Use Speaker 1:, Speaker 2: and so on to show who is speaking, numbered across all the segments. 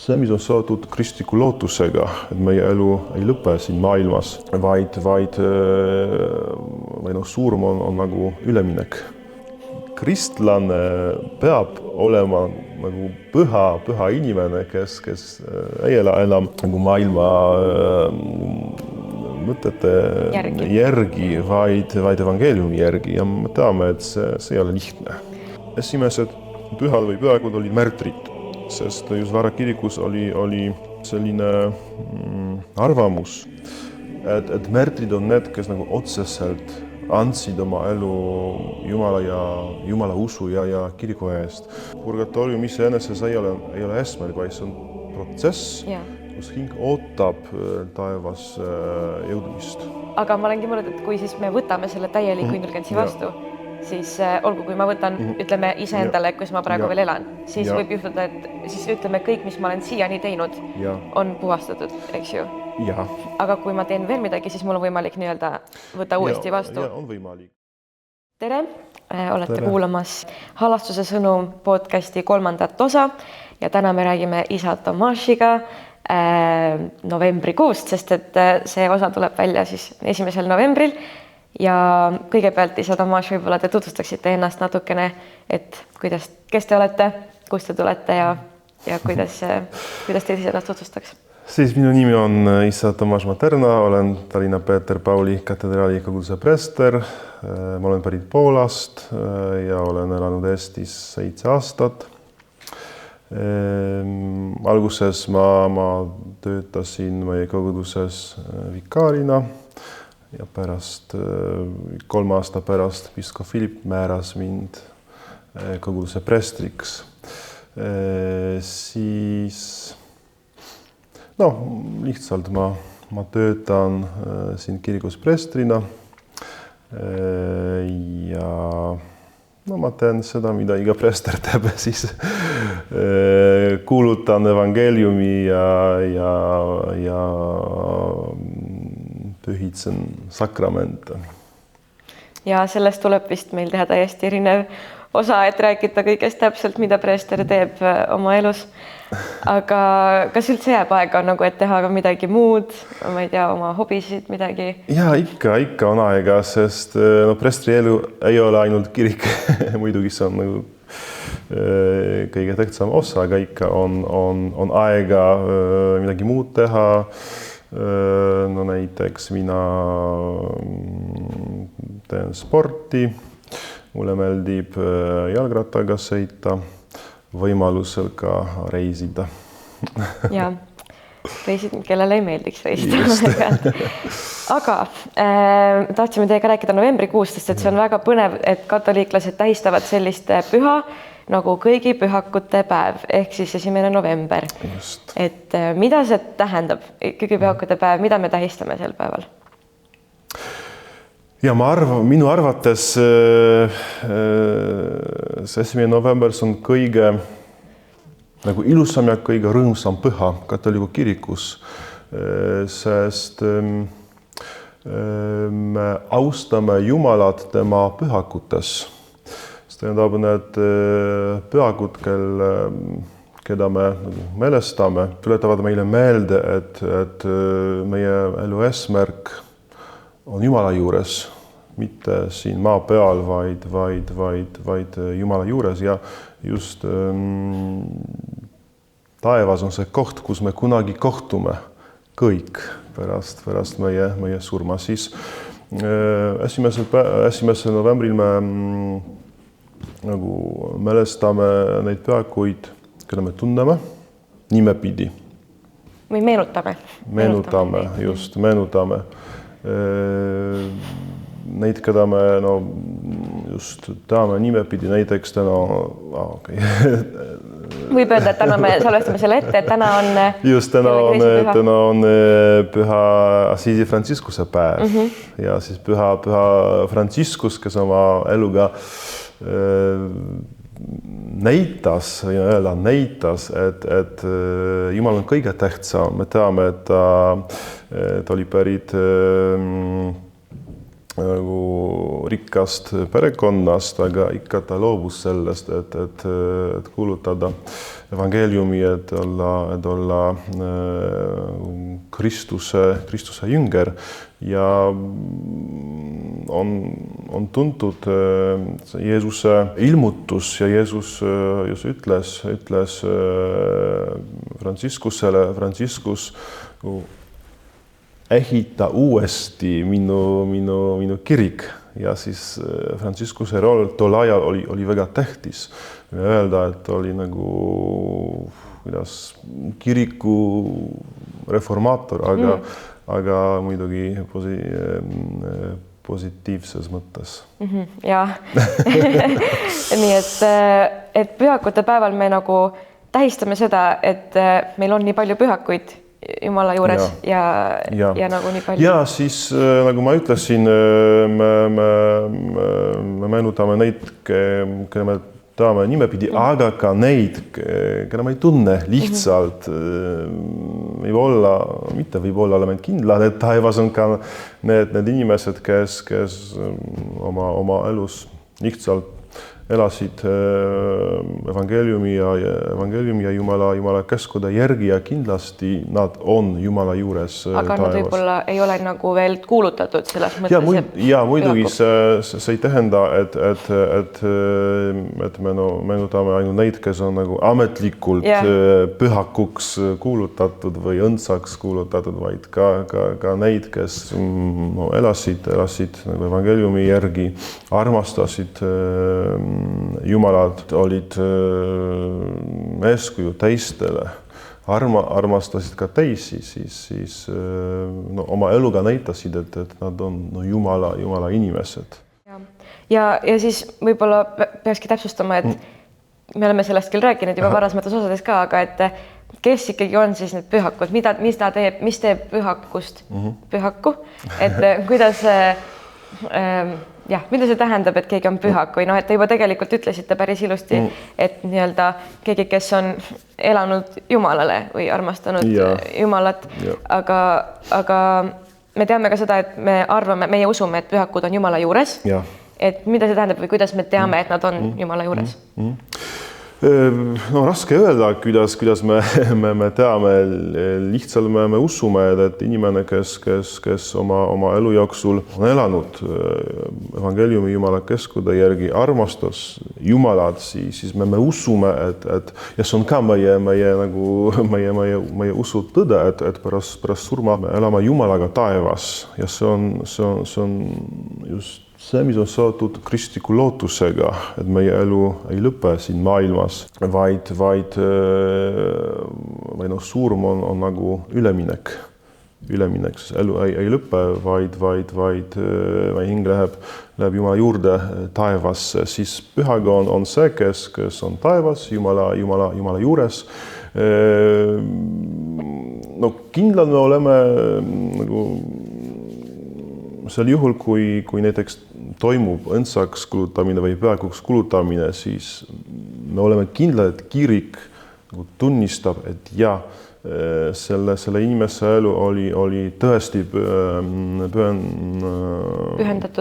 Speaker 1: see, mis on seotud kristliku lootusega, et meie elu ei lõpe siin maailmas, vaid surm on nagu üleminek. Kristlane peab olema nagu püha inimene, kes ei ela enam nagu maailma mõtete järgi, vaid evangeeliumi järgi ja me teame, et see ei ole lihtne. Esimesed pühad või pühakud olid märtrid, sest just Vara kirikus oli selline arvamus, et märtrid on need, kes nagu otseselt andsid oma elu Jumala usu ja kiriku eest. Purgatorium iseenesest ei ole eesmärk, vaid see on protsess, kus hing ootab taevas jõudmist.
Speaker 2: Aga ma olen kimanud, et kui siis me võtame selle täieliku indulgentsi vastu, siis olgu, kui ma võtan, ütleme iseendale, kus ma praegu veel elan, siis võib juhtuda, et siis ütleme kõik, mis ma olen siiani teinud, on puhastatud, eks ju?
Speaker 1: Ja.
Speaker 2: Aga kui ma teen veel midagi, siis mul on võimalik nii-öelda võtta uuesti vastu.
Speaker 1: Ja, on võimalik.
Speaker 2: Tere, olete kuulamas Halastuse sõnum podcasti 3. osa ja täna me räägime isa Tomášiga novembrikuust, sest et see osa tuleb välja siis 1. novembril ja kõigepealt isa Tomáš, võib-olla te tutvustaksite ennast natukene, et kes te olete, kust te tulete ja kuidas te ennast tutvustaks?
Speaker 1: Siis minu nimi on isa Tomáš Materna, olen Tallinna Peeter Pauli katedraali koguduse preester. Ma olen pärit Poolast ja olen elanud Eestis 7 aastat. Alguses ma töötasin meie koguduses vikaarina ja pärast 3 aasta pärast piiskop Philipp määras mind koguduse preestriks. Siis lihtsalt ma töötan siin kirikus preestrina ja ma teen seda, mida iga preester teeb, siis kuulutan evangeeliumi ja pühitsen sakramente.
Speaker 2: Ja sellest tuleb vist meil teha täiesti erinev osa, et rääkida kõigest täpselt, mida preester teeb oma elus. Aga kas üldse jääb aega, et teha ka midagi muud, ma ei tea, oma hobisid, midagi?
Speaker 1: Ja, ikka on aega, sest preestri elu ei ole ainult kirik. Muidugi see on kõige tähtsam osa, aga ikka on aega midagi muud teha. Näiteks mina teen sporti, mulle meeldib jalgrattaga sõita, võimalusel ka reisida.
Speaker 2: Ja, reisid, kellele ei meeldiks reisida. Aga tahtsime teiega rääkida novembrikuust, sest see on väga põnev, et katoliiklased tähistavad sellist püha nagu kõigi pühakute päev, ehk siis 1. november.
Speaker 1: Just.
Speaker 2: Et mida see tähendab, kõigi pühakute päev, mida me tähistame sel päeval?
Speaker 1: Ja minu arvates see 1. november on kõige nagu ilusam ja kõige rõõmsam püha katoliku kirikus, sest me austame Jumalat tema pühakutes. See tähendab, need pühakud, keda me mälestame, tuletavad meile meelde, et meie elu eesmärk on Jumala juures, mitte siin maa peal, vaid Jumala juures ja just taevas on see koht, kus me kunagi kohtume kõik pärast meie surma. Siis 1. novembril me mälestame neid pühakuid, keda me tunneme nimepidi.
Speaker 2: Või meenutame.
Speaker 1: Meenutame. Neid, keda me just teame nimepidi, näiteks täna
Speaker 2: võib öelda, et täna me salvestame selle ette, et täna on
Speaker 1: just täna on püha Assisi Franciscuse päev ja siis püha Franciscus, kes oma eluga näitas, et Jumal on kõige tähtsam. Me teame, et ta oli pärit nagu rikkast perekonnast, aga ikka ta loobus sellest, et kuulutada evangeeliumi, et olla Kristuse jünger ja on tuntud Jeesuse ilmutus ja Jeesus ütles Franciscus ehita uuesti minu kirik ja siis Franciscuse roll tol ajal oli väga tähtis. Öelda, et oli nagu kiriku reformaator, aga muidugi positiivses mõttes.
Speaker 2: Ja. Nii et pühakute päeval me nagu tähistame seda, et meil on nii palju pühakuid Jumala juures ja nagu nii palju.
Speaker 1: Ja siis, nagu ma ütlesin, me meenutame neid, kelle me tahame nimepidi, aga ka neid, kelle me ei tunne lihtsalt. Võib-olla oleme kindlad, et taevas on ka need inimesed, kes oma elus lihtsalt elasid evangeeliumi ja Jumala käskude järgi ja kindlasti nad on Jumala juures
Speaker 2: aga nad võib-olla ei ole nagu veel kuulutatud selles mõttes.
Speaker 1: Ja muidugi see ei tähenda, et me meenutame ainult neid, kes on nagu ametlikult pühakuks kuulutatud või õndsaks kuulutatud, vaid ka neid, kes elasid nagu evangeeliumi järgi, armastasid Jumalad, olid eeskuju teistele, armastasid ka teisi, siis oma eluga näitasid, et nad on Jumala inimesed.
Speaker 2: Ja siis võib-olla peakski täpsustama, et me oleme sellest küll rääkinud juba varasemates osades ka, aga et kes ikkagi on siis need pühakud, mis teeb pühakust pühaku, et kuidas mida see tähendab, et keegi on pühak või et te juba tegelikult ütlesite päris ilusti, et nii-öelda keegi, kes on elanud Jumalale või armastanud Jumalat, aga me teame ka seda, et meie usume, et pühakud on Jumala juures, et mida see tähendab või kuidas me teame, et nad on Jumala juures?
Speaker 1: Raske öelda, kuidas me teame, lihtsalt me usume, et inimene, kes oma elu jooksul on elanud evangeeliumi Jumala käskude järgi, armastas Jumalat, siis me usume, et ja see on ka meie usu tõde, et pärast surma me elame Jumalaga taevas ja see on just see, mis on seotud kristliku lootusega, et meie elu ei lõpe siin maailmas, vaid surm on nagu üleminek, sest elu ei lõpe, vaid meie hing läheb Jumala juurde taevasse, siis pühaga on see, kes on taevas, Jumala juures. Kindlad me oleme nagu sel juhul, kui näiteks toimub õndsaks kulutamine või pühakuks kulutamine, siis me oleme kindlad, et kirik tunnistab, et selle inimese elu oli tõesti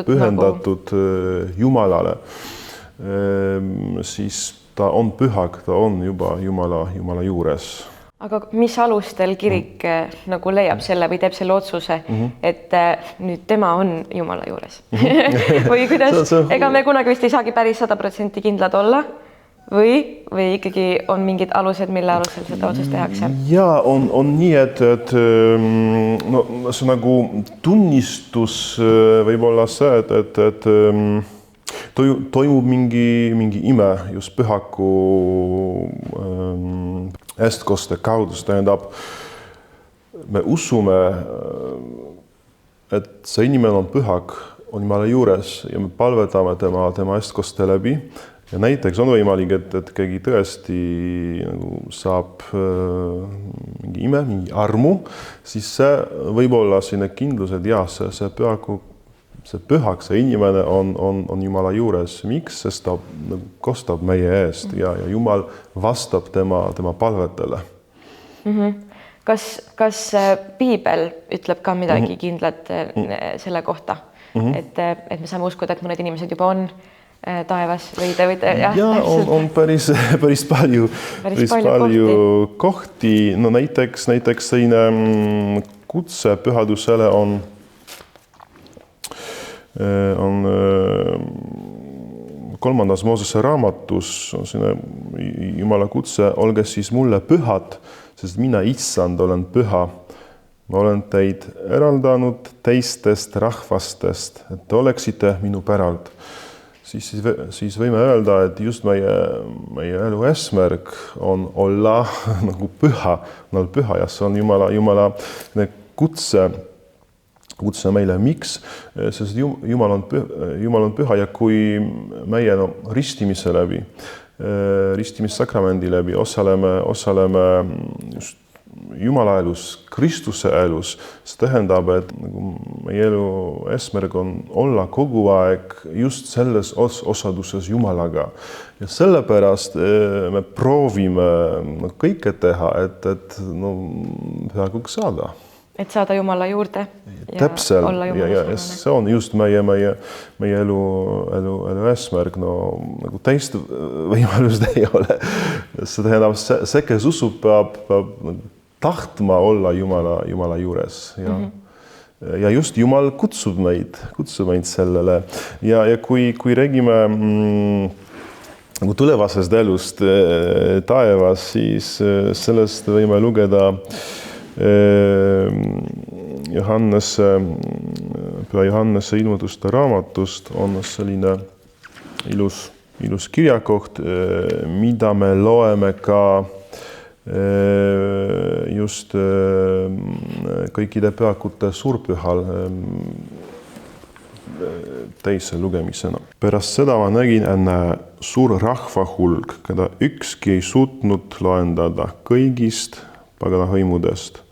Speaker 1: pühendatud Jumalale. Siis ta on pühak, ta on juba Jumala juures.
Speaker 2: Aga mis alustel kirik nagu leiab selle või teeb selle otsuse, et nüüd tema on Jumala juures? Või kuidas? Ega me kunagi vist ei saagi päris 100% kindlad olla või ikkagi on mingid alused, mille alusel seda otsust tehakse?
Speaker 1: Ja on nii, et see nagu tunnistus võib olla see, et toimub mingi ime just pühaku eestkoste kaudu, see tähendab, me usume, et see inimene on pühak, on Jumala juures ja me palvetame tema eestkoste läbi ja näiteks on võimalik, et keegi tõesti nagu saab mingi ime, mingi armu, siis see võib olla selline kindlus, et see pühak, see inimene on Jumala juures. Miks? Sest ta kostab meie eest ja Jumal vastab tema palvetele.
Speaker 2: Kas piibel ütleb ka midagi kindlat selle kohta? et me saame uskuda, et mõned inimesed juba on taevas või te võite
Speaker 1: on päris palju kohti. No näiteks selline kutse pühadusele on kolmandas Moosese raamatus on selline Jumala kutse, olge siis mulle pühad, sest mina issand olen püha. Ma olen teid eraldanud teistest rahvastest, et te oleksite minu päralt. Siis võime öelda, et just meie elu eesmärk on olla nagu püha ja see on Jumala kutse meile. Miks? Sest Jumal on püha ja kui meie ristimise läbi, ristimissakramendi läbi osaleme just Jumala elus, Kristuse elus, see tähendab, et meie elu eesmärk on olla kogu aeg just selles osaduses Jumalaga. Ja sellepärast me proovime kõike teha, et peaaegu saada.
Speaker 2: Et saada Jumala juurde ja
Speaker 1: täpselt,
Speaker 2: olla Jumala
Speaker 1: ja see on just meie elu eesmärk. Nagu teist võimalust ei ole. See tähendab, see kes usub, peab tahtma olla Jumala juures. Ja just Jumal kutsub meid sellele. Ja kui räägime tulevasest elust taevas, siis sellest võime lugeda Püha Johannese ilmutuste raamatust on selline ilus kirjakoht, mida me loeme ka just kõikide pühakute suurpühal teise lugemisena. Pärast seda ma nägin enne suur rahvahulk, keda ükski ei suutnud loendada kõigist pagana hõimudest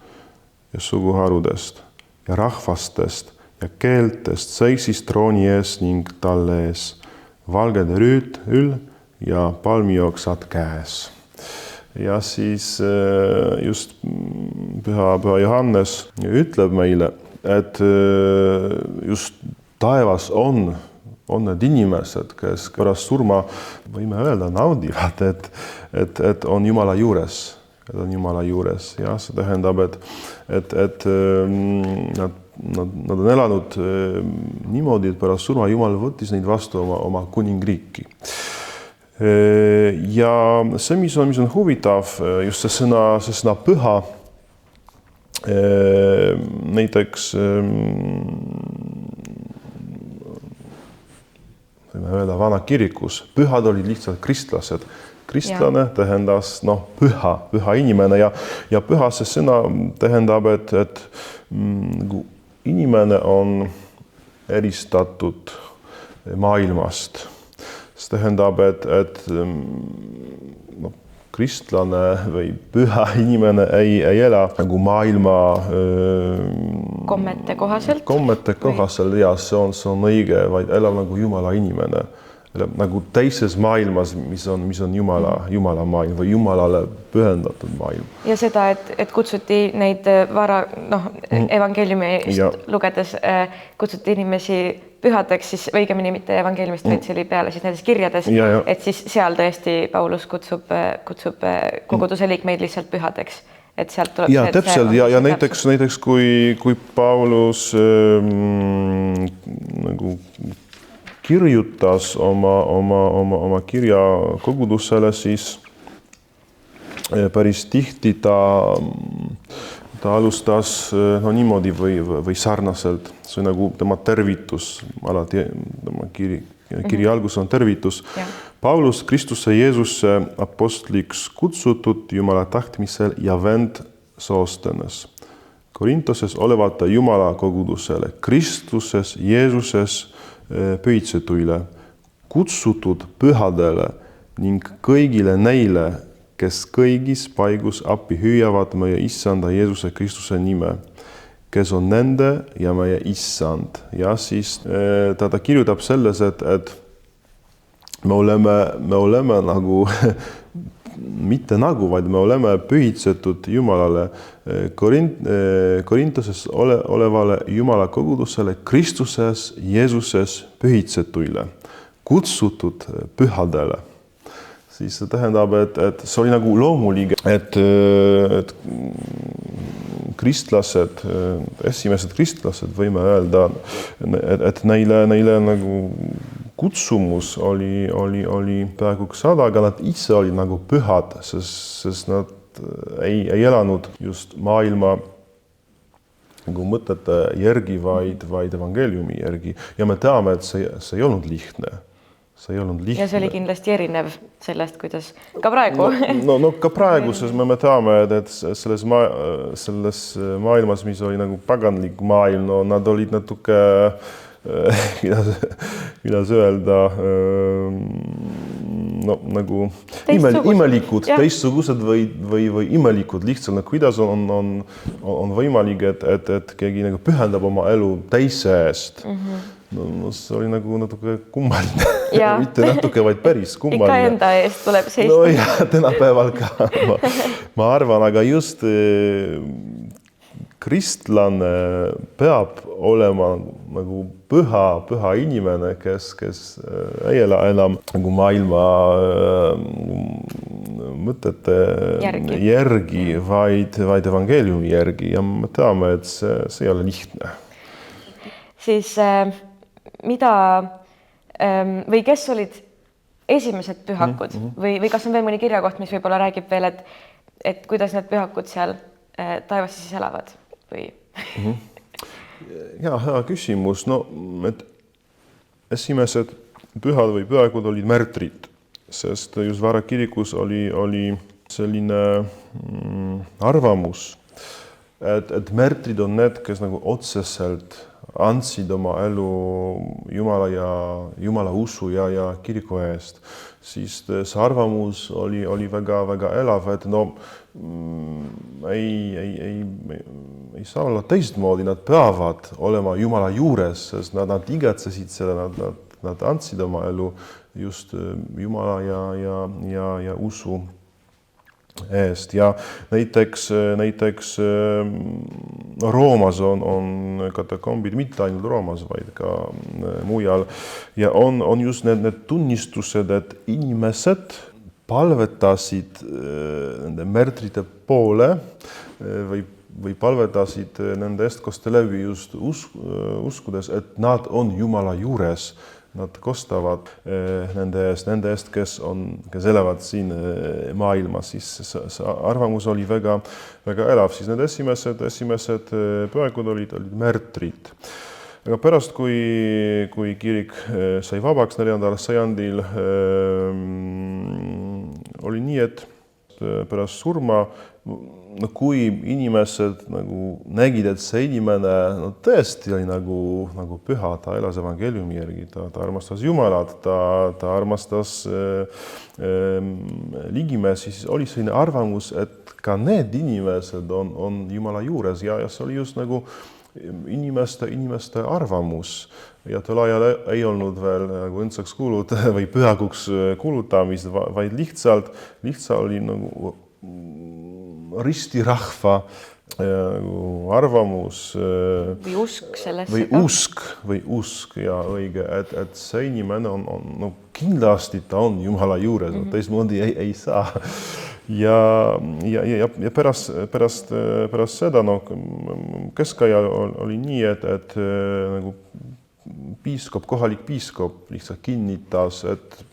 Speaker 1: ja suguharudest ja rahvastest ja keeltest seisis trooni ees ning talle ees valged rüütl ja palmijooksad käes. Ja siis just püha Johannes ütleb meile, et just taevas on need inimesed, kes pärast surma võime öelda naudivad, et on Jumala juures. Ja see tähendab, et nad on elanud niimoodi, et pärast surma Jumal võttis neid vastu oma kuningriiki. Ja see, mis on huvitav, just see sõna püha, näiteks võime öelda vana kirikus, pühad olid lihtsalt kristlased. Kristlane tähendas püha inimene ja püha see sõna tähendab, et inimene on eristatud maailmast. See tähendab, et kristlane või püha inimene ei ela nagu maailma
Speaker 2: kommete kohaselt.
Speaker 1: Ja see on õige, vaid elab nagu Jumala inimene. Nagu teises maailmas, mis on Jumala maailm või Jumalale pühendatud maailm.
Speaker 2: Ja seda, et kutsuti neid evangeeliumist lugedes, kutsuti inimesi pühadeks, siis õigemini mitte evangeeliumist, vaid see oli peale siis nendes kirjades, et siis seal tõesti Paulus kutsub koguduse liikmeid lihtsalt pühadeks. Et sealt tuleb
Speaker 1: ja täpselt, ja näiteks kui Paulus nagu kirjutas oma kirja kogudusele, siis päris tihti ta alustas niimoodi või sarnaselt. See on nagu tema tervitus, alati tema kirja algus on tervitus. Paulus Kristuse Jeesuse apostliks kutsutud Jumala tahtmisel ja vend Soostenes. Korintoses olevate Jumala kogudusele, Kristuses Jeesuses pühitsetuile, kutsutud pühadele ning kõigile neile, kes kõigis paigus appi hüüavad meie issanda Jeesuse Kristuse nime, kes on nende ja meie issand. Ja siis ta kirjutab selles, et me oleme nagu mitte nagu, vaid me oleme pühitsetud Jumalale Korintoses olevale Jumala kogudusele Kristuses Jeesuses pühitsetuile, kutsutud pühadele. Siis see tähendab, et see oli nagu loomulik, et kristlased, esimesed kristlased võime öelda, et neile nagu kutsumus oli peaaegu 100, aga nad ise olid nagu pühad, sest nad ei elanud just maailma nagu mõtete järgi, vaid evangeeliumi järgi. Ja me teame, et see ei olnud lihtne. See ei olnud lihtne.
Speaker 2: Ja see oli kindlasti erinev sellest, kuidas ka praegu.
Speaker 1: No ka praegu, sest me teame, et selles maailmas, mis oli nagu paganlik maailm, no nad olid natuke, kuidas öelda, no nagu imelikud, teistsugused või imelikud lihtsalt, kuidas on võimalik, et keegi nagu pühendab oma elu teise eest. No see oli nagu natuke kummaline. Mitte natuke, vaid päris kummaline.
Speaker 2: Ikka enda eest tuleb seista.
Speaker 1: No ja tänapäeval ka. Ma arvan, aga just kristlane peab olema nagu püha inimene, kes ei ela enam nagu maailma mõtete järgi, vaid evangeeliumi järgi. Ja me teame, et see ei ole lihtne.
Speaker 2: Siis mida või kes olid esimesed pühakud või kas on veel mõni kirjakoht, mis võib-olla räägib veel, et kuidas need pühakud seal taevas siis elavad? Või?
Speaker 1: Ja, hea küsimus. No, et esimesed pühad või pühakud olid märtrid, sest just Vara kirikus oli selline arvamus, et märtrid on need, kes nagu otseselt andsid oma elu Jumala usu ja kiriku eest, siis see arvamus oli väga elav, et no ei saa olla teistmoodi, nad peavad olema Jumala juures, sest nad igatsesid seda, nad andsid oma elu just Jumala ja usu eest. Ja näiteks Roomas on katakombid, mitte ainult Roomas, vaid ka mujal. Ja on just need tunnistused, et inimesed palvetasid nende märtrite poole või palvetasid nende eest koste läbi just uskudes, et nad on Jumala juures. Nad kostavad nende eest, kes elavad siin maailmas, siis see arvamus oli väga elav. Siis need esimesed pühakud olid märtrid. Aga pärast, kui kirik sai vabaks 4. sajandil, oli nii, et pärast surma, kui inimesed nagu nägid, et see inimene tõesti oli nagu püha, ta elas evangeeliumi järgi, ta armastas Jumalat, ta armastas ligimeesi, siis oli selline arvamus, et ka need inimesed on Jumala juures ja see oli just nagu inimeste arvamus. Ja tol ajal ei olnud veel nagu õndsaks või pühakuks kuulutamist, vaid lihtsalt oli nagu ristirahva arvamus
Speaker 2: või usk sellesse
Speaker 1: või usk ja õige, et see inimene on kindlasti ta on Jumala juures, teistmoodi ei saa. Ja pärast seda keskajal oli nii, et nagu kohalik piiskop lihtsalt kinnitas, et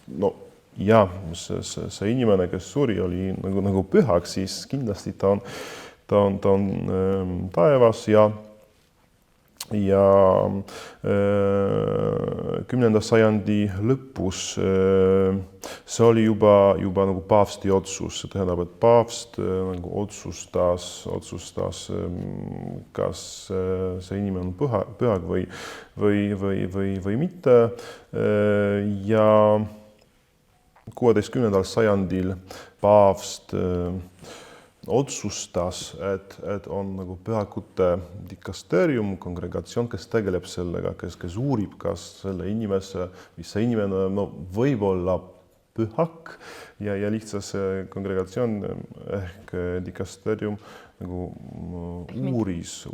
Speaker 1: see inimene, kes suri, oli nagu pühaks, siis kindlasti ta on taevas ja 10. sajandi lõpus see oli juba nagu paavsti otsus, see tähendab, et paavst nagu otsustas, kas see inimene on pühak või mitte. Ja 16. sajandil paavst otsustas, et on nagu pühakute dikasteerium, kongregatsioon, kes tegeleb sellega, kes uurib, kas selle inimese, mis see inimene võib-olla pühak ja lihtsalt see kongregatsioon ehk dikasterium nagu uuris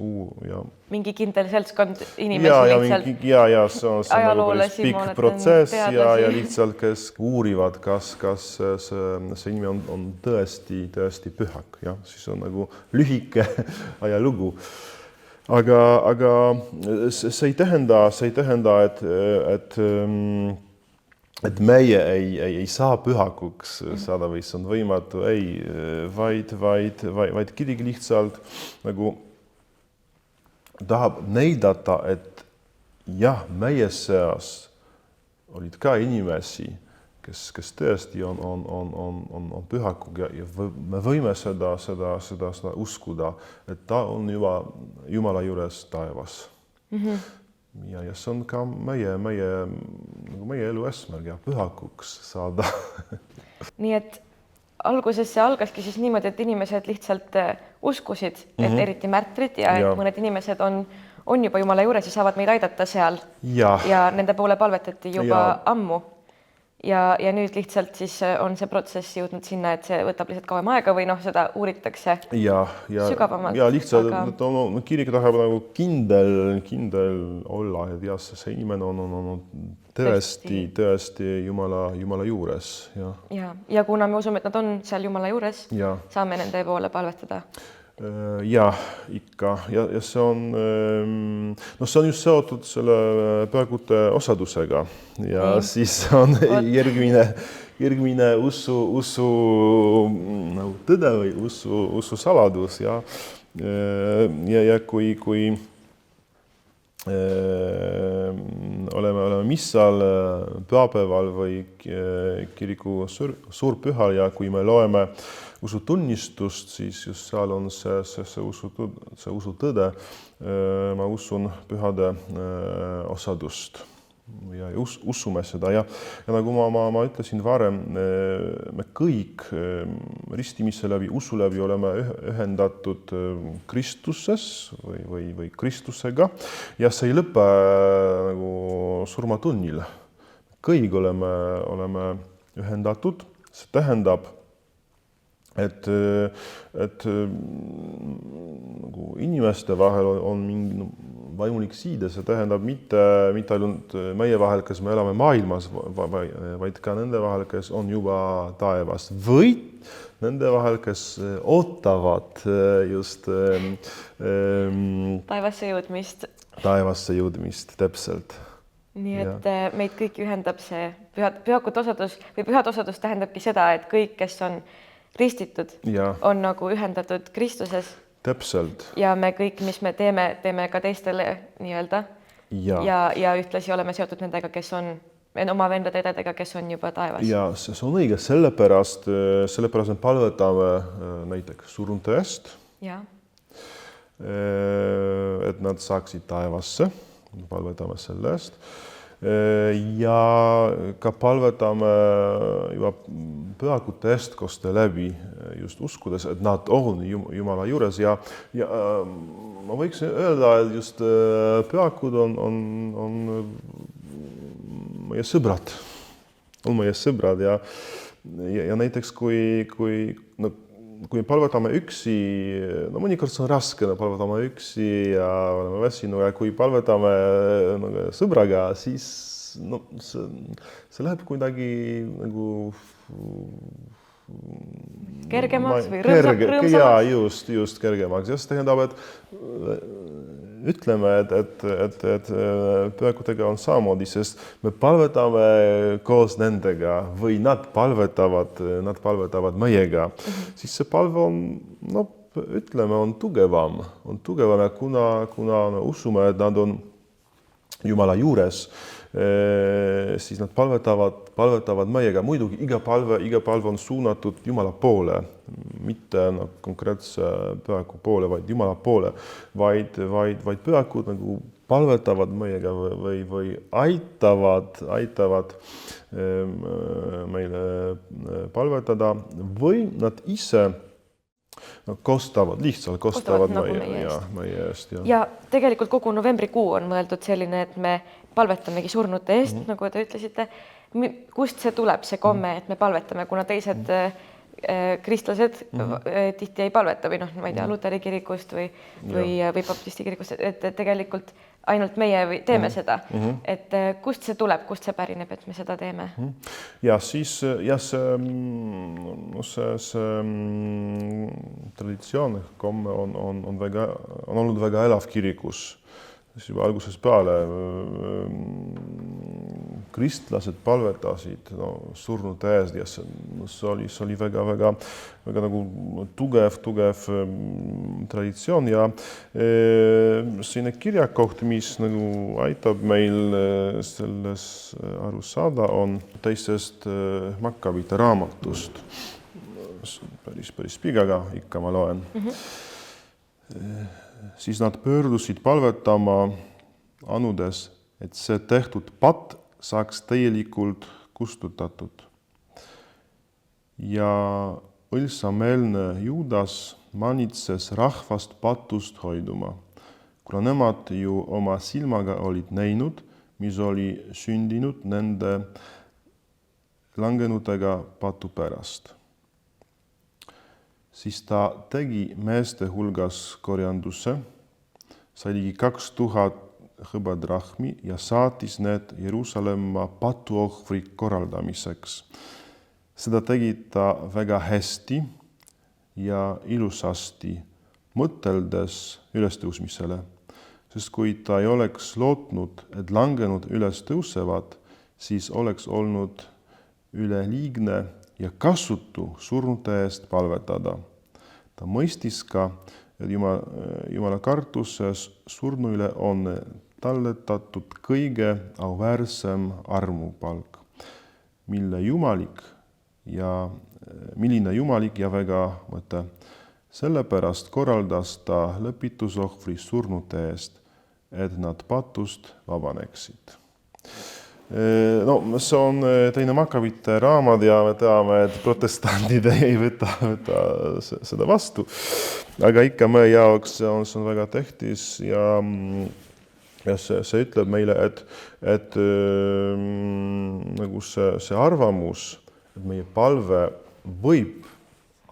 Speaker 1: ja
Speaker 2: mingi kindel seltskond inimesi lihtsalt
Speaker 1: ja see on nagu päris pikk protsess ja lihtsalt kes uurivad, kas see inimene on tõesti pühak, jah, siis on nagu lühike ajalugu. Aga see ei tähenda, et meie ei saa pühakuks saada või see on võimatu, vaid kirik lihtsalt nagu tahab näidata, et jah, meie seas olid ka inimesi, kes tõesti on pühakug ja me võime seda uskuda, et ta on juba Jumala juures taevas. Ja see on ka meie elu eesmärk ja pühakuks saada.
Speaker 2: Nii et alguses see algaski siis niimoodi, et inimesed lihtsalt uskusid, et eriti märtrid ja et mõned inimesed on juba Jumala juures ja saavad meid aidata seal ja nende poole palvetati juba ammu. Ja nüüd lihtsalt siis on see protsess jõudnud sinna, et see võtab lihtsalt kauem aega või seda uuritakse sügavamalt.
Speaker 1: Ja lihtsalt kirik tahab nagu kindel olla, et jah, see inimene on tõesti Jumala juures.
Speaker 2: Ja kuna me usume, et nad on seal Jumala juures, saame nende poole palvetada.
Speaker 1: Ja ikka ja see on just seotud selle pühakute osadusega ja siis on järgmine usu nagu tõde või usu saladus ja kui oleme missal pühapäeval või kiriku suurpühal ja kui me loeme usutunnistust, siis just seal on see usutõde, ma usun pühade osadust ja usume seda ja nagu ma ütlesin varem, me kõik ristimise läbi, usu läbi oleme ühendatud Kristuses või Kristusega ja see ei lõpe nagu surmatunnil. Kõik oleme ühendatud, see tähendab, et nagu inimeste vahel on mingi vaimulik siide, see tähendab mitte ainult meie vahel, kes me elame maailmas, vaid ka nende vahel, kes on juba taevas või nende vahel, kes ootavad just taevasse jõudmist, täpselt.
Speaker 2: Nii et meid kõik ühendab see pühakute osadus või pühade osadus tähendabki seda, et kõik, kes on ristitud, on nagu ühendatud Kristuses.
Speaker 1: Täpselt.
Speaker 2: Ja me kõik, mis me teeme ka teistele nii-öelda. Ja ühtlasi oleme seotud nendega, kes on oma vendadega, kes on juba taevas.
Speaker 1: Ja see on õige, sellepärast me palvetame näiteks surnute eest, et nad saaksid taevasse, palvetame selle eest. Ja ka palvetame juba pühakute eestkoste läbi just uskudes, et nad on Jumala juures ja ma võiks öelda, et just pühakud on meie sõbrad. On meie sõbrad ja näiteks kui me palvetame üksi, mõnikord see on raske, palvetame üksi ja oleme väsinud ja kui palvetame sõbraga, siis see läheb kuidagi nagu
Speaker 2: kergemaks või rõõmsamaks.
Speaker 1: Ja just kergemaks. Ja see tähendab, et ütleme, et pühakutega on samamoodi, sest me palvetame koos nendega või nad palvetavad meiega. Siis see palve on, ütleme, on tugevam ja kuna usume, et nad on Jumala juures, siis nad palvetavad meiega. Muidugi iga palve on suunatud Jumala poole, mitte konkreetse pühaku poole, vaid Jumala poole, vaid pühakud nagu palvetavad meiega või aitavad meile palvetada või nad ise kostavad meie eest.
Speaker 2: Ja tegelikult kogu novembrikuu on mõeldud selline, et me palvetamegi surnute eest, nagu te ütlesite, kust see tuleb, see komme, et me palvetame, kuna teised kristlased tihti ei palveta või noh, ma ei tea, Luteri kirikust või baptisti kirikust, et tegelikult ainult meie teeme seda, et kust see tuleb, kust see pärineb, et me seda teeme?
Speaker 1: Ja siis see traditsioon, komme on olnud väga elav kirikus. Juba algusest peale kristlased palvetasid surnud eest ja see oli väga nagu tugev traditsioon ja selline kirjakoht, mis nagu aitab meil selles aru saada, on teisest Makkabite raamatust. Päris pigaga ikka ma loen. Siis nad pöördusid palvetama anudes, et see tehtud patt saaks täielikult kustutatud. Ja õlsameelne Juudas manitses rahvast patust hoiduma, kuna nemad ju oma silmaga olid näinud, mis oli sündinud nende langenutega patu pärast. Siis ta tegi meeste hulgas korjanduse, sai ligi 2000 hõbedrahmi ja saatis need Jeruusalemma patuohvri korraldamiseks. Seda tegi ta väga hästi ja ilusasti, mõteldes ülestõusmisele, sest kui ta ei oleks lootnud, et langenud üles tõusevad, siis oleks olnud üleliigne ja kasutu surnute eest palvetada. Ta mõistis ka, et Jumala kartuses surnu üle on talletatud kõige auväärsem armupalk, milline jumalik ja väga mõte. Sellepärast korraldas ta lõpitusohvri surnute eest, et nad patust vabaneksid. No, see on teine Makkabite raamat ja me teame, et protestandid ei võta seda vastu. Aga ikka meie jaoks see on väga tähtis ja see ütleb meile, et nagu see arvamus, et meie palve võib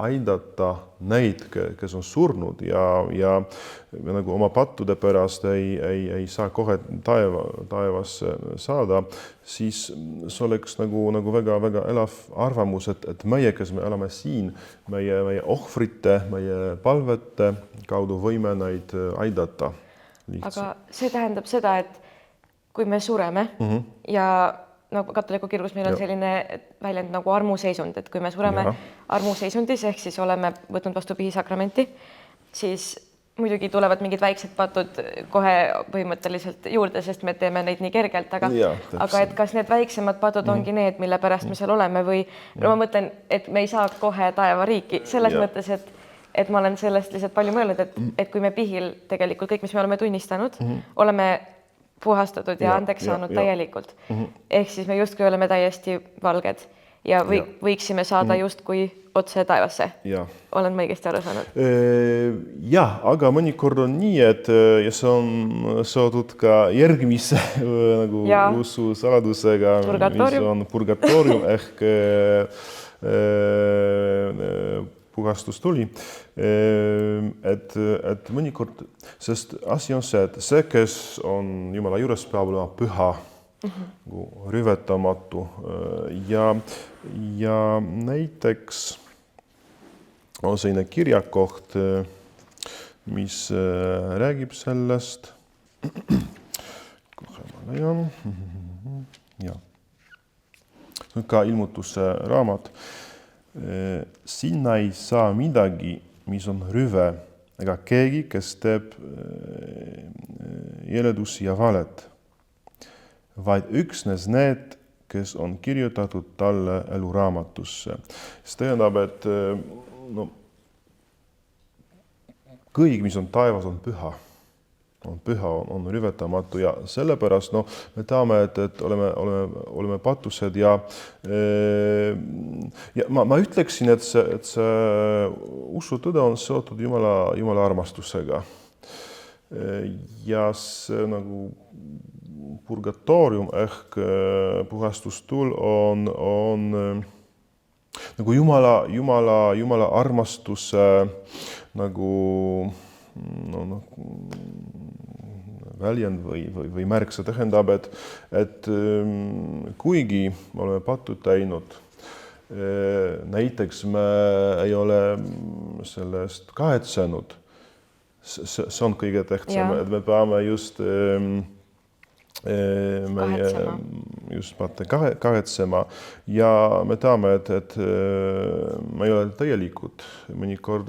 Speaker 1: aidata neid, kes on surnud ja nagu oma pattude pärast ei saa kohe taevas saada, siis see oleks nagu väga elav arvamus, et meie, kes me elame siin, meie ohvrite, meie palvete kaudu võime neid aidata.
Speaker 2: Aga see tähendab seda, et kui me sureme ja nagu katoliku kirgus meil on selline väljend nagu armuseisund, et kui me sureme armuseisundis, ehk siis oleme võtnud vastu pihisakramenti, siis muidugi tulevad mingid väiksed patud kohe põhimõtteliselt juurde, sest me teeme neid nii kergelt, aga et kas need väiksemad patud ongi need, mille pärast me seal oleme või ma mõtlen, et me ei saa kohe taevariiki selles mõttes, et ma olen sellest lihtsalt palju mõelnud, et kui me pihil tegelikult kõik, mis me oleme tunnistanud, oleme puhastatud ja andeks saanud täielikult. Ehk siis me justkui oleme täiesti valged ja võiksime saada justkui otse taevasse. Olen ma õigesti aru saanud?
Speaker 1: Jah, aga mõnikord on nii, et see on seotud ka järgmise nagu usu saladusega, mis on purgatoorium ehk puhastus tuli, et mõnikord, sest asi on see, et see, kes on Jumala juures, peab olema püha, rüvetamatu ja näiteks on selline kirjakoht, mis räägib sellest, kohe ma leian, see on ka ilmutuse raamat. Sinna ei saa midagi, mis on rüve, ega keegi, kes teeb jeledusi ja valet, vaid üksnes need, kes on kirjutatud talle eluraamatusse. See tähendab, et kõik, mis on taevas, on püha. On rüvetamatu ja sellepärast me teame, et oleme patused ja ma ütleksin, et see usutõde on seotud Jumala armastusega. ja see nagu purgatoorium ehk puhastustuul on nagu Jumala armastuse nagu väljend või märk. See tähendab, et kuigi me oleme pattu teinud, näiteks me ei ole sellest kahetsenud, see on kõige tähtsam, et me peame just kahetsema ja me teame, et me ei ole täielikud, mõnikord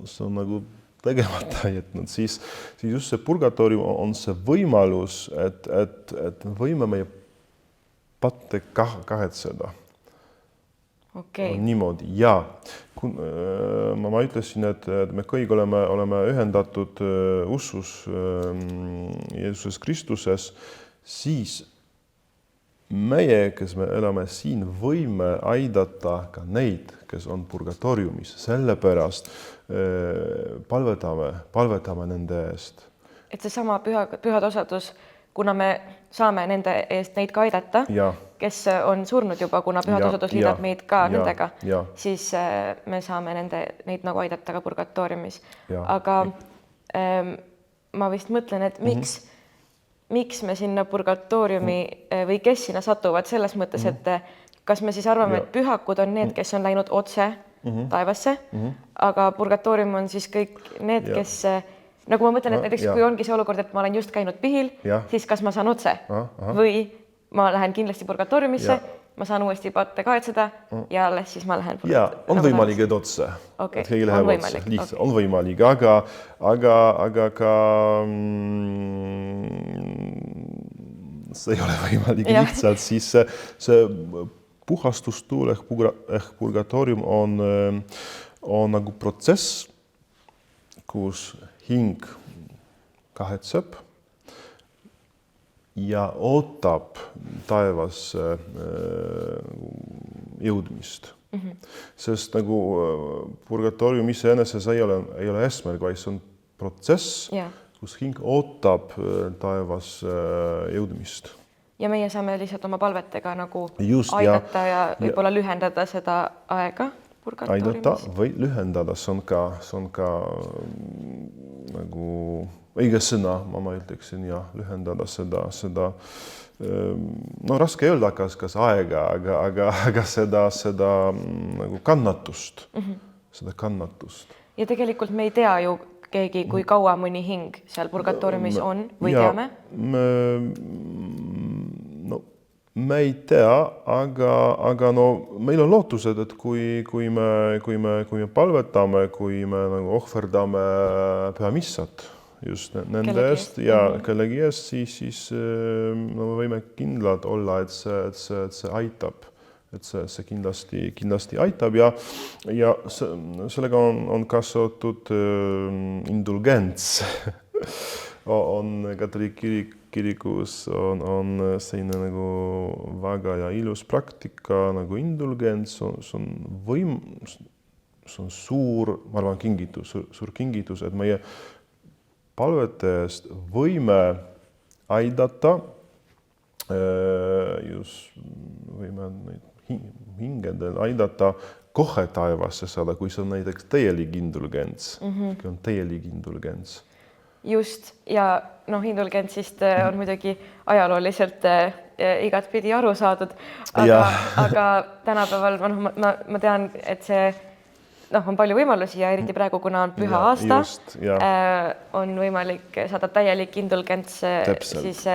Speaker 1: see on nagu tegemata jätnud, siis just see purgatoorium on see võimalus, et võime meie patte kahetseda.
Speaker 2: Okay.
Speaker 1: Niimoodi, ja ma ütlesin, et me kõik oleme ühendatud usus Jeesuses Kristuses, siis meie, kes me elame siin, võime aidata ka neid, kes on purgatoriumis, sellepärast palvetame nende eest.
Speaker 2: Et see sama pühad osadus, kuna me saame nende eest neid ka aidata, kes on surnud juba, kuna pühad osadus liidab meid ka nendega, siis me saame neid nagu aidata ka purgatoriumis. Aga ma vist mõtlen, et miks me sinna purgatoriumi või kes sinna satuvad selles mõttes, et kas me siis arvame, et pühakud on need, kes on läinud otse taevasse, aga purgatoorium on siis kõik need, kes, nagu ma mõtlen, et näiteks kui ongi see olukord, et ma olen just käinud pihil, siis kas ma saan otse või ma lähen kindlasti purgatooriumisse, ma saan uuesti patte kahetseda ja alles siis ma lähen
Speaker 1: purgatooriumisse. On võimalik, et otse. On võimalik, aga ka see ei ole võimalik lihtsalt, siis see puhastustuul ehk purgatoorium on nagu protsess, kus hing kahetseb ja ootab taevas jõudmist. Sest nagu purgatoorium iseenesest ei ole eesmärk, vaid see on protsess, kus hing ootab taevas jõudmist.
Speaker 2: Ja meie saame lihtsalt oma palvetega nagu aidata ja võib-olla lühendada seda aega purgatooriumis.
Speaker 1: Aidata või lühendada, see on ka nagu õige sõna, ma ütleksin, lühendada seda raske öelda, kas aega, aga seda nagu kannatust, seda kannatust.
Speaker 2: Ja tegelikult me ei tea ju keegi, kui kaua mõni hing seal purgatooriumis on või teame?
Speaker 1: Me ei tea, aga meil on lootused, et kui me palvetame, kui me nagu ohverdame pühamissat just nende eest ja kellegi eest, siis me võime kindlad olla, et see aitab. Et see kindlasti aitab ja sellega on ka seotud indulgents. On katoliik kirikus on selline nagu väga ja ilus praktika nagu indulgents, see on suur, ma arvan, suur kingitus, et meie palvete eest võime aidata, just võime neid hingedel aidata kohe taevasse saada, kui see on näiteks täielik indulgents. Kui on täielik indulgents.
Speaker 2: Just, ja indulgentsist on muidugi ajalooliselt igatpidi aru saadud, aga tänapäeval ma tean, et see on palju võimalusi ja eriti praegu, kuna on püha aasta, on võimalik saada täielik indulgents siis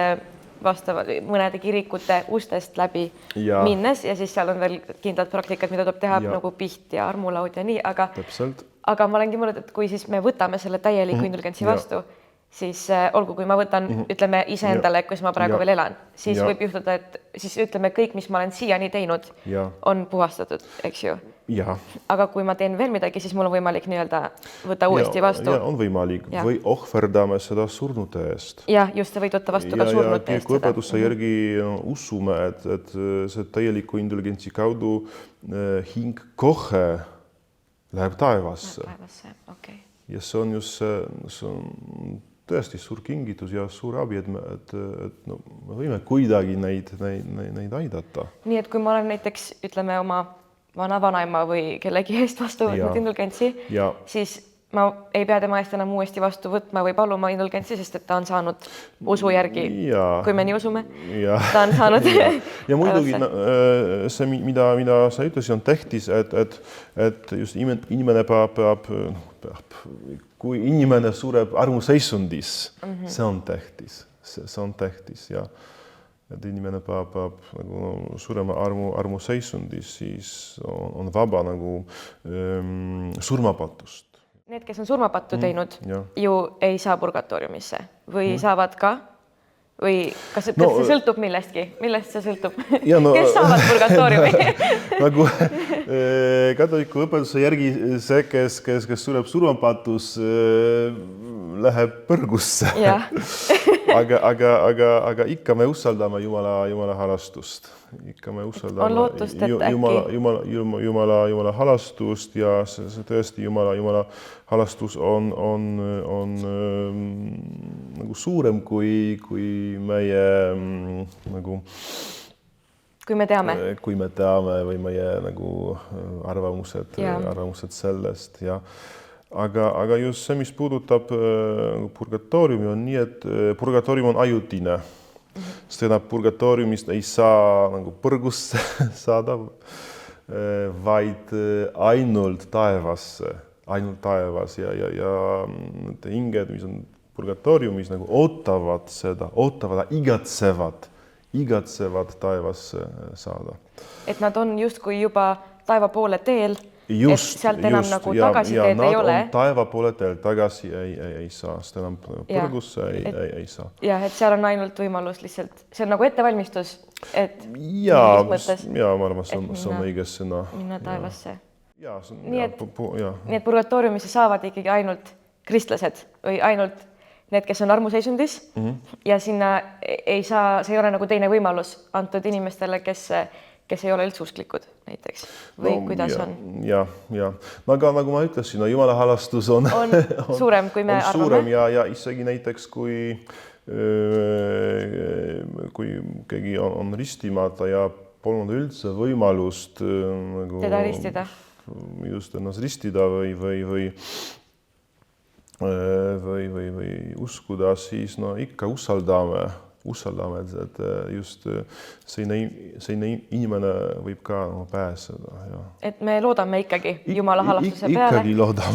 Speaker 2: vastavalt mõnede kirikute ustest läbi minnes ja siis seal on veel kindlad praktikad, mida tuleb teha nagu piht ja armulaud ja nii, aga ma olengi mõelnud, et kui siis me võtame selle täieliku indulgentsi vastu, siis olgu, kui ma võtan, ütleme iseendale, kus ma praegu veel elan, siis võib juhtuda, et siis ütleme kõik, mis ma olen siiani teinud, on puhastatud, eks ju. Aga kui ma teen veel midagi, siis mul on võimalik nii-öelda võtta uuesti vastu.
Speaker 1: On võimalik või ohverdame seda surnute eest.
Speaker 2: Ja just see võid võtta vastu ka surnute eest.
Speaker 1: Kui õpetuse järgi usume, et see täieliku indulgentsi kaudu hing kohe läheb taevasse. Ja see on just tõesti suur kingitus ja suur abi, et me võime kuidagi neid aidata.
Speaker 2: Nii, et kui ma olen näiteks, ütleme, oma vanaema või kellegi eest vastu võtnud indulgentsi, siis ma ei pea tema eest enam uuesti vastu võtma või paluma indulgentsi, sest et ta on saanud usu järgi, kui me nii usume, ta on saanud.
Speaker 1: Ja muidugi see, mida sa ütlesid, on tähtis, et just inimene peab, kui inimene sureb armuseisundis, see on tähtis ja et inimene peab nagu surema armuseisundis, siis on vaba nagu surmapatust.
Speaker 2: Need, kes on surmapattu teinud, ju ei saa purgatooriumisse või saavad ka? Või kas see sõltub millestki? Millest see sõltub? Kes saavad purgatooriumi?
Speaker 1: Nagu katoliku õpetuse järgi see, kes sureb surmapatus, läheb põrgusse. Aga ikka me usaldame Jumala halastust. Ikka me usaldame
Speaker 2: on lootust, et äkki
Speaker 1: Jumala halastust ja see tõesti Jumala halastus on nagu suurem kui meie nagu
Speaker 2: kui me teame
Speaker 1: või meie nagu arvamused sellest ja aga just see, mis puudutab purgatooriumi, on nii, et purgatoorium on ajutine. Seda purgatooriumist ei saa nagu põrgusse saada, vaid ainult taevas ja hinged, mis on purgatooriumis, nagu ootavad seda, igatsevad taevasse saada.
Speaker 2: Et nad on justkui juba taeva poole teel, et sealt enam nagu tagasiteed ei ole.
Speaker 1: Taeva poole teel tagasi ei saa, seda enam põrgusse ei saa.
Speaker 2: Ja, et seal on ainult võimalus lihtsalt, see on nagu ettevalmistus, et
Speaker 1: ja ma arvan, see on õiges sõna.
Speaker 2: Minna taevasse. Nii et purgatooriumisse saavad ikkagi ainult kristlased või ainult need, kes on armuseisundis ja sinna ei saa, see ei ole nagu teine võimalus antud inimestele, kes ei ole üldse usklikud näiteks või kuidas on?
Speaker 1: Ja. Aga nagu ma ütlesin, Jumala halastus on
Speaker 2: suurem, kui me arvame.
Speaker 1: Ja isegi näiteks, kui keegi on ristimata ja polnud üldse võimalust
Speaker 2: teda ristida.
Speaker 1: Just ennast ristida või uskuda, siis ikka usaldame, et just selline inimene võib ka pääseda. Ja.
Speaker 2: Et me loodame ikkagi Jumala halastuse peale.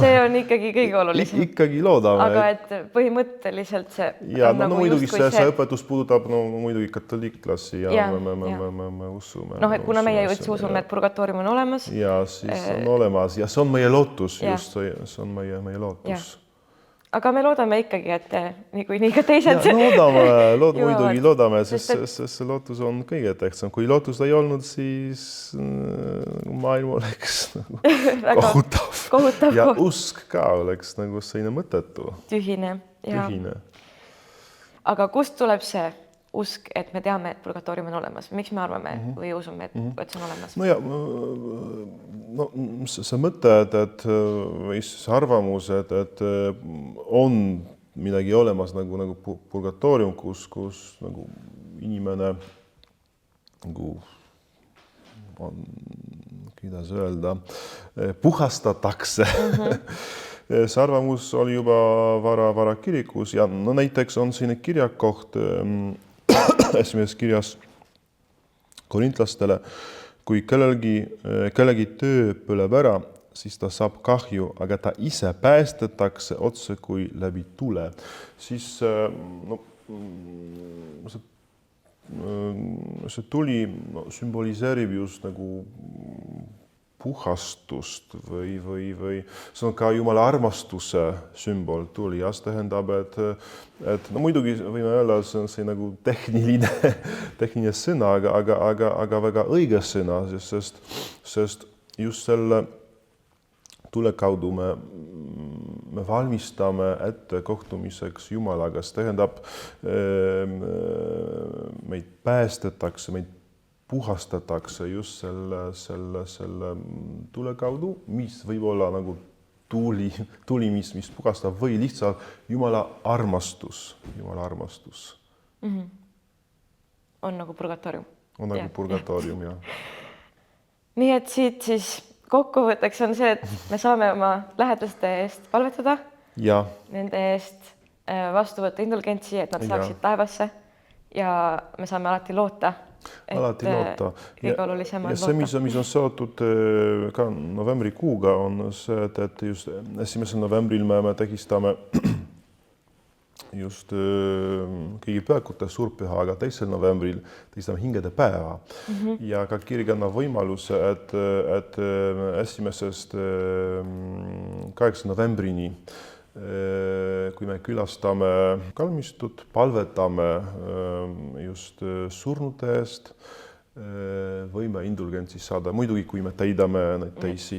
Speaker 2: See on ikkagi kõige olulisem.
Speaker 1: Ikkagi loodame.
Speaker 2: Aga et põhimõtteliselt see
Speaker 1: ja, on nagu muidugi see õpetus puudutab muidugi katoliiklasi ja me usume.
Speaker 2: Et kuna meie üldse usume, et purgatoorium on olemas.
Speaker 1: Ja siis on olemas ja see on meie lootus, just see on meie lootus.
Speaker 2: Aga me loodame ikkagi, et nii ka teised.
Speaker 1: Muidugi loodame, sest see lootus on kõige tähtsam. Kui lootust ei olnud, siis maailm oleks kohutav ja usk ka oleks nagu selline mõttetu.
Speaker 2: Tühine. Aga kust tuleb see usk, et me teame, et purgatoorium on olemas? Miks me arvame või usume, et see on olemas?
Speaker 1: See mõte, või see arvamus, et on midagi olemas nagu purgatoorium, kus nagu inimene nagu on, kuidas öelda, puhastatakse. See arvamus oli juba vara kirikus ja näiteks on siin kirjakoht esimeses kirjas korintlastele, kui kellegi töö põleb ära, siis ta saab kahju, aga ta ise päästetakse otse kui läbi tule. Siis see tuli sümboliseerib just nagu puhastust või see on ka Jumala armastuse sümbol tuli ja see tähendab, et muidugi võime öelda, see on see nagu tehniline sõna, aga väga õige sõna, sest just selle tule kaudu me valmistame ette kohtumiseks Jumalaga, see tähendab meid päästetakse, meid puhastatakse just selle tule kaudu, mis võib olla nagu tuli, mis pugastab või lihtsalt Jumala armastus.
Speaker 2: On nagu purgatorium.
Speaker 1: On nagu purgatorium, jah.
Speaker 2: Nii et siit siis kokkuvõtteks on see, et me saame oma lähedaste eest palvetada, nende eest vastu võtta indulgentsi, et nad saaksid taevasse ja me saame alati loota. Kõige olulisem on
Speaker 1: loota. Ja see, mis on seotud ka novembrikuuga, on see, et just 1. novembril me tähistame just kõigi pühakute suurpüha, aga 2. novembril tähistame hingede päeva. Ja ka kirik annab võimaluse, et 1. 8. novembrini, kui me külastame kalmistut, palvetame just surnute eest, võime indulgentsi saada. Muidugi, kui me täidame neid teisi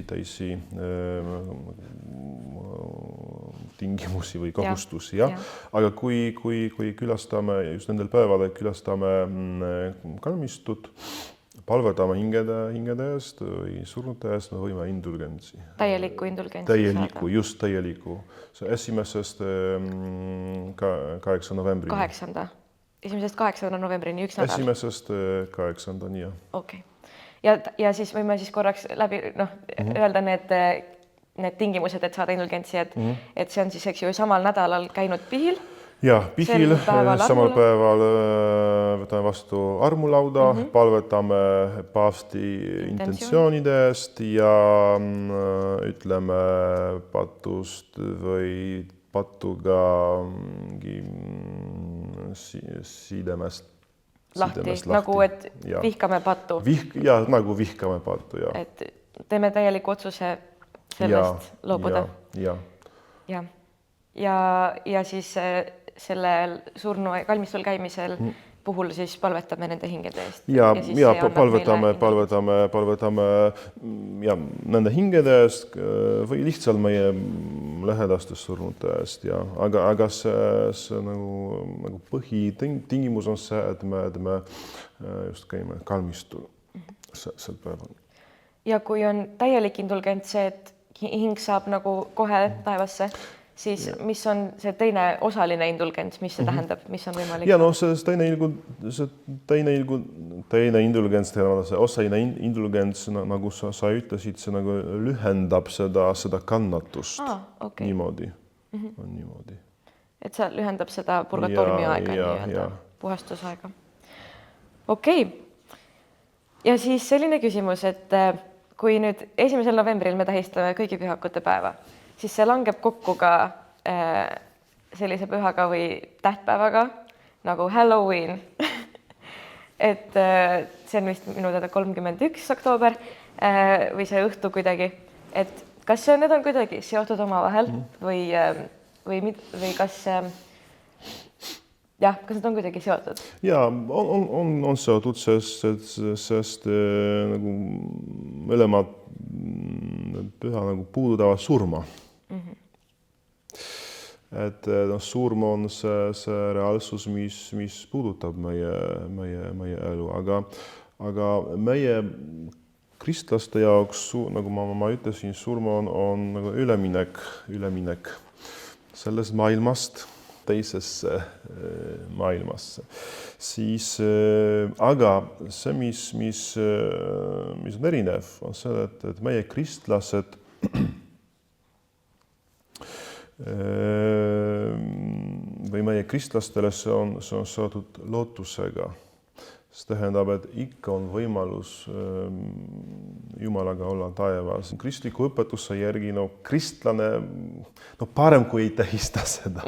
Speaker 1: tingimusi või kohustusi, jah. Aga kui külastame just nendel päevadel, külastame kalmistut, palvetame hingede eest või surnute eest, me võime indulgentsi.
Speaker 2: Täielikku indulgentsi saada.
Speaker 1: Täielikku. See 1. 8. novembrini.
Speaker 2: 1. 8. novembrini, üks nädal.
Speaker 1: 1. 8. jah.
Speaker 2: Okei. Ja siis võime siis korraks läbi öelda need tingimused, et saada indulgentsi, et see on siis, eks ju, samal nädalal käinud pihil.
Speaker 1: Jah, pihil, samal päeval võtame vastu armulauda, palvetame paavsti intentsioonide eest ja ütleme patust või patuga siidemest
Speaker 2: lahti. Nagu, et vihkame pattu.
Speaker 1: Nagu vihkame pattu, jah.
Speaker 2: Et teeme täieliku otsuse sellest loobuda. Ja siis sellel surnu kalmistul käimisel puhul siis palvetame nende hingede eest.
Speaker 1: Ja palvetame nende hingede eest või lihtsalt meie lähedastest surnute eest. Aga see nagu põhitingimus on see, et me just käime kalmistul sel päeval.
Speaker 2: Ja kui on täielik indulgents see, et hing saab nagu kohe taevasse, siis mis on see teine osaline indulgents, mis see tähendab, mis on võimalik?
Speaker 1: Ja see teine indulgents, see osaline indulgents, nagu sa ütlesid, see nagu lühendab seda kannatust. Niimoodi. Et see lühendab seda purgatoriumi aega, puhastusaega. Okei. Ja siis selline küsimus, et kui nüüd 1. novembril me tähistame kõigi pühakute päeva, siis see langeb kokku ka sellise pühaga või tähtpäevaga nagu Halloween. Et see on vist minu teada 31. oktoober või see õhtu kuidagi. Et kas need on kuidagi seotud omavahel või kas need on kuidagi seotud? Ja, on seotud, sest nagu mõlemad püha nagu puudutavad surma. Et surm on see reaalsus, mis puudutab meie elu, aga meie kristlaste jaoks, nagu ma ütlesin, surm on nagu üleminek sellest maailmast teisesse maailmasse. Siis, aga see, mis on erinev, on see, et meie kristlased või meie kristlastele see on seotud lootusega. See tähendab, et ikka on võimalus Jumalaga olla taevas. Kristliku õpetuse järgi kristlane parem kui ei tähista seda.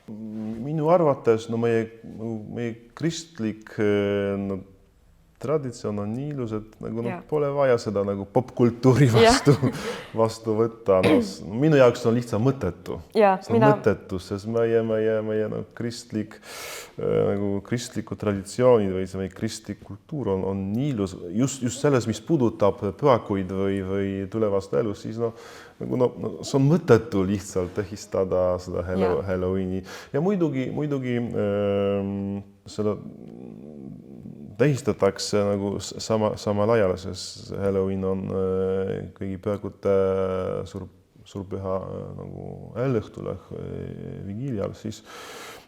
Speaker 1: Minu arvates meie kristlik traditsioon on nii ilus, et pole vaja seda popkultuuri vastu võtta. Minu jaoks on lihtsalt mõttetu. See on mõttetu, sest meie kristlikud traditsioonid või meie kristlik kultuur on nii ilus. Just selles, mis puudutab pühakuid või tulevast elu, siis see on mõttetu lihtsalt tähistada seda Halloweeni. Ja muidugi seda tähistatakse samal ajal, sest Halloween on kõigi pühakute suurpüha nagu eelõhtul vigiilial, siis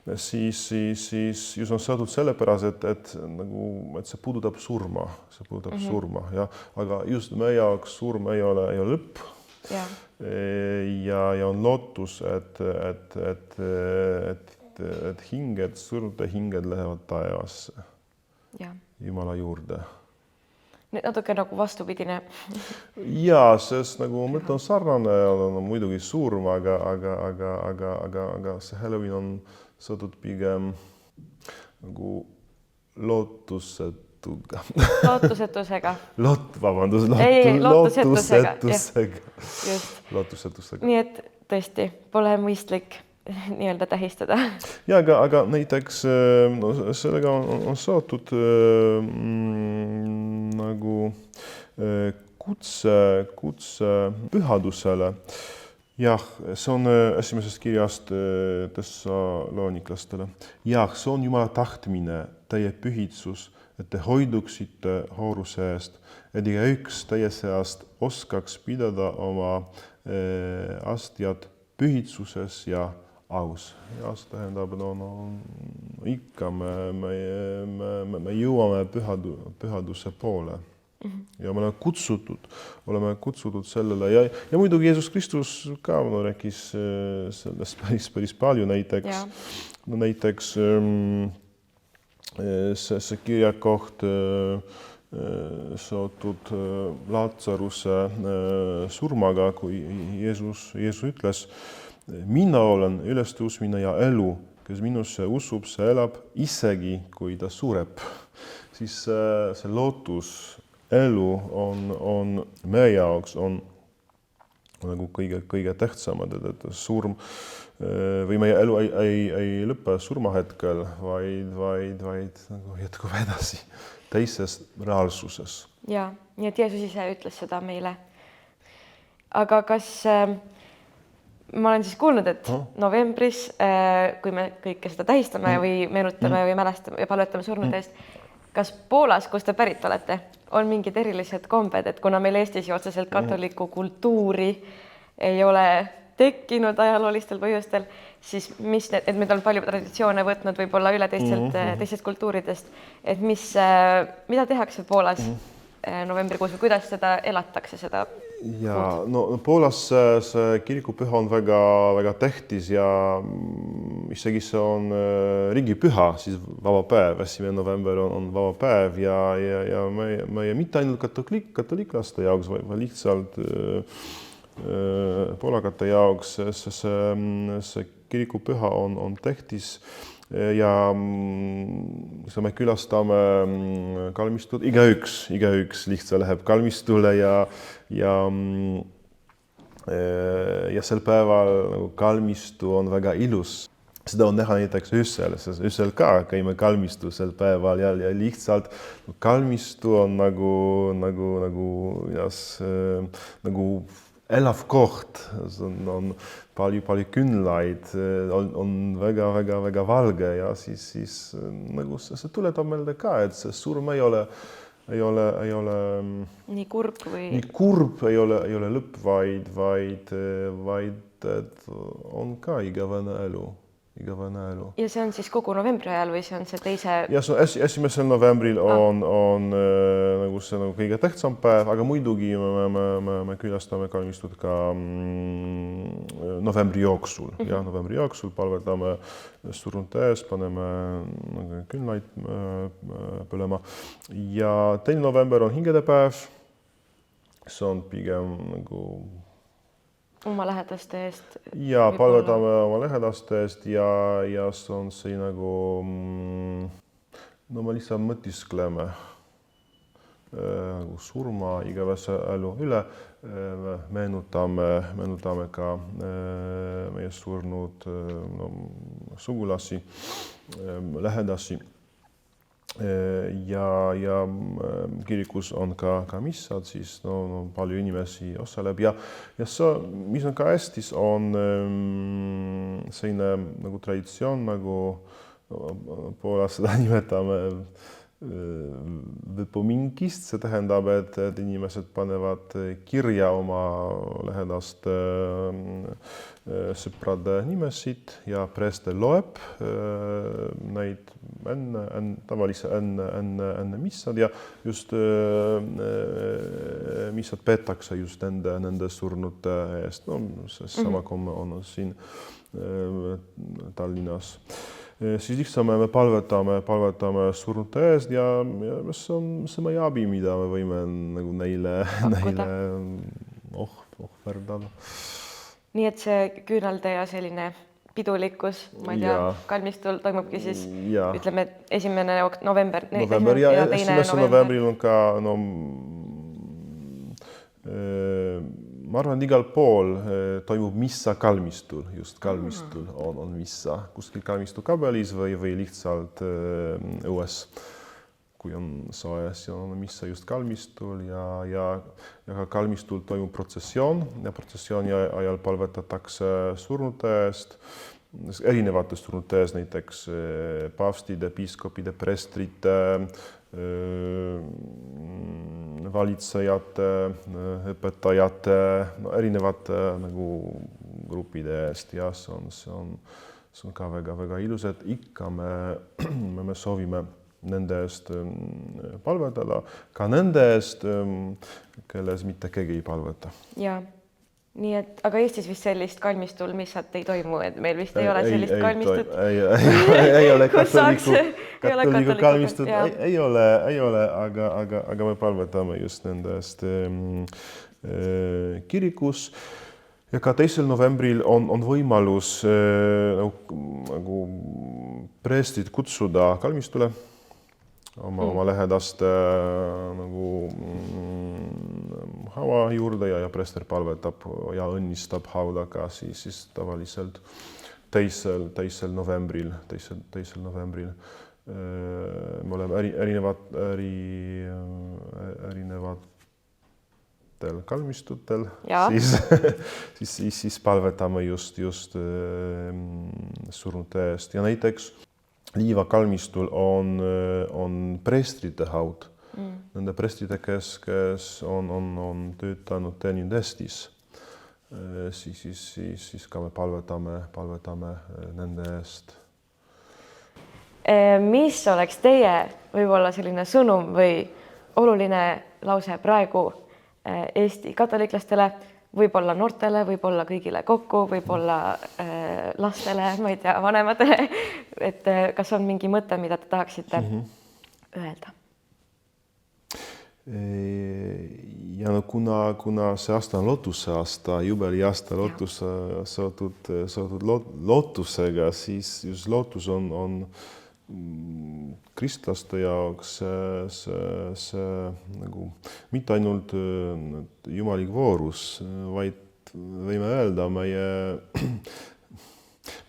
Speaker 1: just on seotud sellepärast, et see puudutab surma, surma, jah, aga just meie jaoks surm ei ole lõpp. Ja on lootus, et hinged, surnute hinged lähevad taevasse, Jumala juurde.
Speaker 2: Nüüd natuke nagu vastupidine.
Speaker 1: Jaa, sest nagu mõte on sarnane, on muidugi surm, aga see Halloween on seotud pigem nagu lootusetusega. Lootusetusega.
Speaker 2: Nii et tõesti, pole mõistlik nii-öelda tähistada.
Speaker 1: Ja, aga näiteks sellega on seotud nagu kutse pühadusele. Jah, see on esimesest kirjast Thessaloniklastele. Jah, see on Jumala tahtmine, teie pühitsus, et te hoiduksite hooruse eest, et igaüks teie seast oskaks pidada oma astjad pühitsuses ja aus. Ja see tähendab, ikka me jõuame pühaduse poole. Ja me oleme kutsutud sellele ja muidugi Jeesus Kristus ka rääkis sellest päris palju näiteks see kirjakoht seotud Lazaruse surmaga, kui Jeesus ütles, mina olen ülestõusmine ja elu, kes minusse usub, see elab isegi, kui ta sureb. Siis see lootus elu on meie jaoks on nagu kõige tähtsamad, et surm või meie elu ei lõpe surmahetkel, vaid nagu jätkub edasi teises reaalsuses.
Speaker 2: Ja, nii et Jeesus ise ütles seda meile. Aga kas ma olen siis kuulnud, et novembris, kui me kõike seda tähistame või meenutame või mälestame ja palvetame surnude eest, kas Poolas, kus te pärit olete, on mingid erilised kombed, et kuna meil Eestis ju otseselt katoliku kultuuri ei ole tekkinud ajaloolistel põhjustel, siis et meil on palju traditsioone võtnud võib-olla üle teistest kultuuridest, et mida tehakse Poolas novembrikuus või kuidas seda elatakse seda?
Speaker 1: Ja, Poolas see kirikupüha on väga tähtis ja isegi see on riigipüha, siis vaba päev, 1. november on vaba päev ja meie mitte ainult katoliklaste jaoks, vaid lihtsalt poolakate jaoks see kirikupüha on tähtis ja me külastame kalmistut, igaüks lihtsalt läheb kalmistule ja sel päeval kalmistu on väga ilus. Seda on näha näiteks öösel ka käime kalmistu sel päeval ja lihtsalt kalmistu on nagu elav koht, on palju küünlaid, on väga valge ja siis nagu see tuletab meelde ka, et see surm ei ole
Speaker 2: nii kurb
Speaker 1: ei ole lõpp, vaid et on ka igavene elu.
Speaker 2: Ja see on siis kogu novembri ajal või see on see teise?
Speaker 1: Ja see on 1. novembril on nagu see kõige tähtsam päev, aga muidugi me külastame kalmistut ka novembri jooksul. Ja novembri jooksul palvetame surnute ees, paneme küünlaid põlema. Ja 2. november on hingedepäev. See on pigem nagu
Speaker 2: oma lähedaste eest.
Speaker 1: Ja palvetame oma lähedaste eest ja see on see nagu, me lihtsalt mõtiskleme surma igavese elu üle, meenutame ka meie surnud sugulasi, lähedasi. Ja kirikus on ka missad, siis palju inimesi osaleb ja see, mis on ka Eestis, on selline nagu traditsioon, nagu Poolas seda nimetame võpomingist, see tähendab, et inimesed panevad kirja oma lähedaste sõprade nimesid ja preester loeb neid enne missad ja just missad peetakse just nende surnute eest. No, sama komme on siin Tallinnas. Siis lihtsalt me palvetame surnute eest ja see on see abi, mida me võime nagu neile ohverdada.
Speaker 2: Nii et see küünalde ja selline pidulikkus, ma ei tea, kalmistul toimubki siis, ütleme, 1. november
Speaker 1: ja 1. novembril on ka, no, ma arvan, igal pool toimub missa kalmistul, just kalmistul on missa, kuskil kalmistu kabelis või lihtsalt õues. Kui on soe, siis on missa just kalmistul ja ka kalmistul toimub protsessioon ja protsessiooni ajal palvetatakse surnute eest, erinevate surnute eest, näiteks paavstide, piiskopide, prestrite, valitsejate, õpetajate, no, erinevate nagu gruppide eest ja see on ka väga ilus, et ikka me soovime nende eest palvetada, ka nende eest, kelles mitte keegi ei palveta.
Speaker 2: Ja, nii et, aga Eestis vist sellist kalmistul missat ei toimu, et meil vist ei ole sellist kalmistut.
Speaker 1: Ei ole katoliku kalmistut, ei ole, aga me palvetame just nende eest kirikus. Ja ka 2. novembril on võimalus nagu preestrid kutsuda kalmistule oma lähedaste nagu haua juurde ja preester palvetab ja õnnistab haudaga siis tavaliselt 2. novembril. Me oleme erinevatel kalmistutel, siis palvetame just surnute eest ja näiteks Liiva kalmistul on preestrite haud. Nende preestrite, kes on töötanud teeninud Eestis. Siis ka me palvetame nende eest.
Speaker 2: Mis oleks teie võib-olla selline sõnum või oluline lause praegu Eesti katoliklastele, võib-olla noortele, võib-olla kõigile kokku, võib-olla lastele, ma ei tea, vanematele, et kas on mingi mõte, mida te tahaksite öelda?
Speaker 1: Ja no kuna see aasta on lootuse aasta, jubeli aasta lootuse seotud lootusega, siis just lootus on kristlaste jaoks see nagu mitte ainult jumalik voorus, vaid võime öelda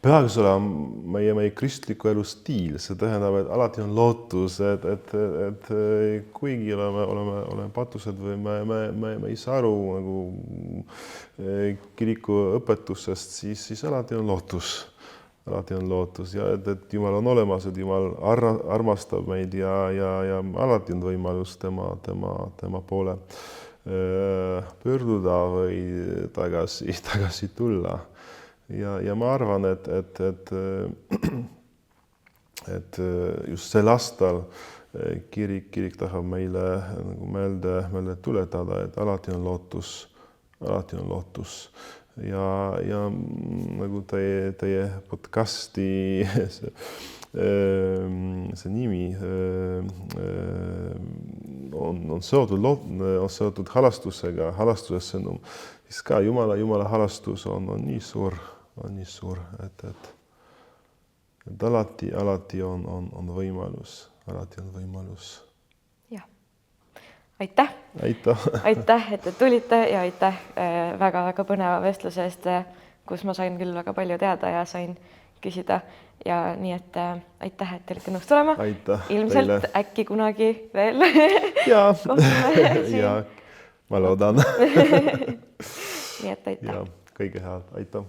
Speaker 1: peaks olema meie kristliku elu stiil, see tähendab, et alati on lootus, et kuigi oleme patused või me ei saa aru nagu kiriku õpetusest, siis alati on lootus. Alati on lootus ja et Jumal on olemas, et Jumal armastab meid ja alati on võimalus tema poole pöörduda või tagasi tulla. Ja ma arvan, et just sel aastal kirik tahab meile meelde tuletada, et alati on lootus. Ja nagu teie podcasti see nimi on seotud halastusega, halastuses sõnum, siis ka Jumala halastus on nii suur, et alati on võimalus,
Speaker 2: Jah. Aitäh, et te tulite ja aitäh väga põneva vestluse eest, kus ma sain küll väga palju teada ja sain küsida ja nii, et aitäh, et te olite nõus tulema. Ilmselt teile. Äkki kunagi veel kohtume siin.
Speaker 1: Ja, ma loodan.
Speaker 2: Nii, et aitäh.
Speaker 1: Ja, kõige head, aitäh.